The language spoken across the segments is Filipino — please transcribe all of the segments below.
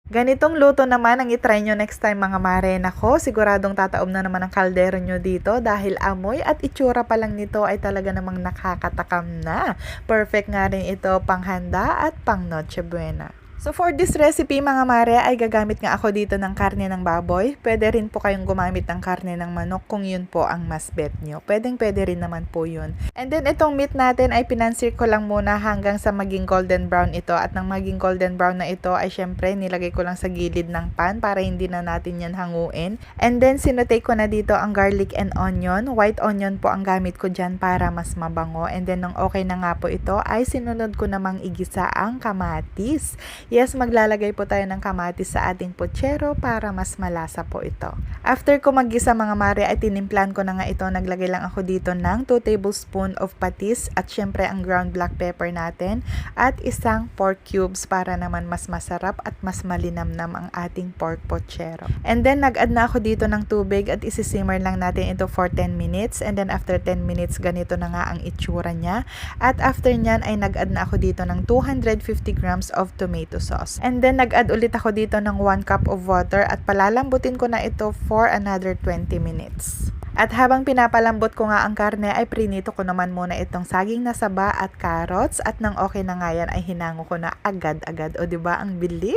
Ganitong luto naman ang itry nyo next time mga mare. Nako, siguradong tataob na naman ang kaldero nyo dito dahil amoy at itsura pa lang nito ay talaga namang nakakatakam na. Perfect nga rin ito panghanda at pang Noche Buena. So for this recipe mga mare ay gagamit nga ako dito ng karne ng baboy. Pwede rin po kayong gumamit ng karne ng manok kung yun po ang mas bet nyo. Pwede rin naman po yun. And then itong meat natin ay pinansir ko lang muna hanggang sa maging golden brown ito. At nang maging golden brown na ito ay syempre nilagay ko lang sa gilid ng pan para hindi na natin yan hanguin. And then sinutay ko na dito ang garlic and onion. White onion po ang gamit ko dyan para mas mabango. And then nung okay na nga po ito ay sinunod ko namang igisa ang kamatis. Yes, maglalagay po tayo ng kamatis sa ating putsero para mas malasa po ito. After ko maggisa mga mare ay tinimplan ko na nga ito. Naglagay lang ako dito ng 2 tablespoon of patis at syempre ang ground black pepper natin at isang pork cubes para naman mas masarap at mas malinamnam ang ating pork putsero. And then nag-add na ako dito ng tubig at isisimmer lang natin ito for 10 minutes and then after 10 minutes ganito na nga ang itsura niya. At after nyan ay nag-add na ako dito ng 250 grams of tomato sauce. And then nag-add ulit ako dito ng 1 cup of water at palalambutin ko na ito for another 20 minutes. At habang pinapalambot ko nga ang karne ay prinito ko naman muna itong saging na saba at carrots at nang okay na nga yan ay hinango ko na agad-agad. O diba ang bilis?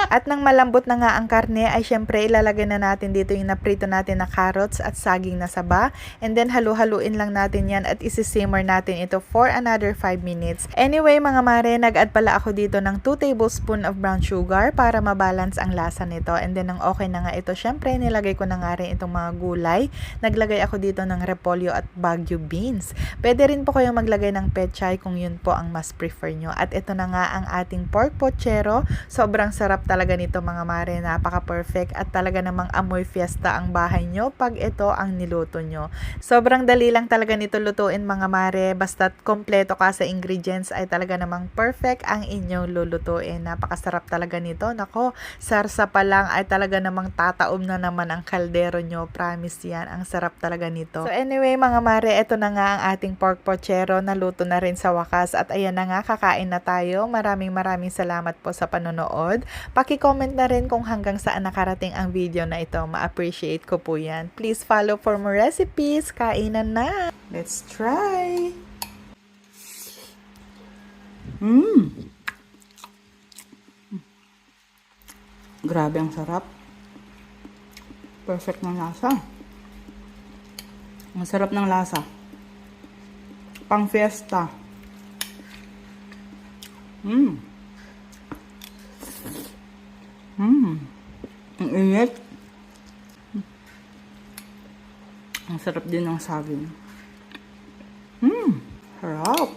At nang malambot na nga ang karne ay syempre ilalagay na natin dito yung naprito natin na carrots at saging na saba. And then halu-haluin lang natin yan at isisimmer natin ito for another 5 minutes. Anyway mga mare, nag-add pala ako dito ng 2 tablespoon of brown sugar para mabalance ang lasa nito. And then nang okay na nga ito, syempre nilagay ko na nga rin itong mga gulay. Naglagay ako dito ng repolyo at baguio beans. Pwede rin po kayong maglagay ng pechay kung yun po ang mas prefer nyo. At ito na nga ang ating pork pochero. Sobrang sarap talaga nito mga mare. Napaka-perfect at talaga namang amoy fiesta ang bahay nyo pag ito ang niluto nyo. Sobrang dali lang talaga nito lutuin mga mare. Basta't kompleto ka sa ingredients ay talaga namang perfect ang inyong lulutuin. Napakasarap talaga nito. Nako, sarsa pa lang ay talaga namang tataob na naman ang kaldero nyo. Promise yan. Ang sarap talaga nito. So anyway mga mare, ito na nga ang ating pork pochero. Naluto na rin sa wakas. At ayan na nga, kakain na tayo. Maraming salamat po sa panonood. Paki-comment na rin kung hanggang saan nakarating ang video na ito. Ma-appreciate ko po yan. Please follow for more recipes. Kainan na! Let's try! Grabe ang sarap. Perfect na lasa. Ang sarap ng lasa. Pang fiesta. Ang init. Ang sarap din ng saging. Sarap.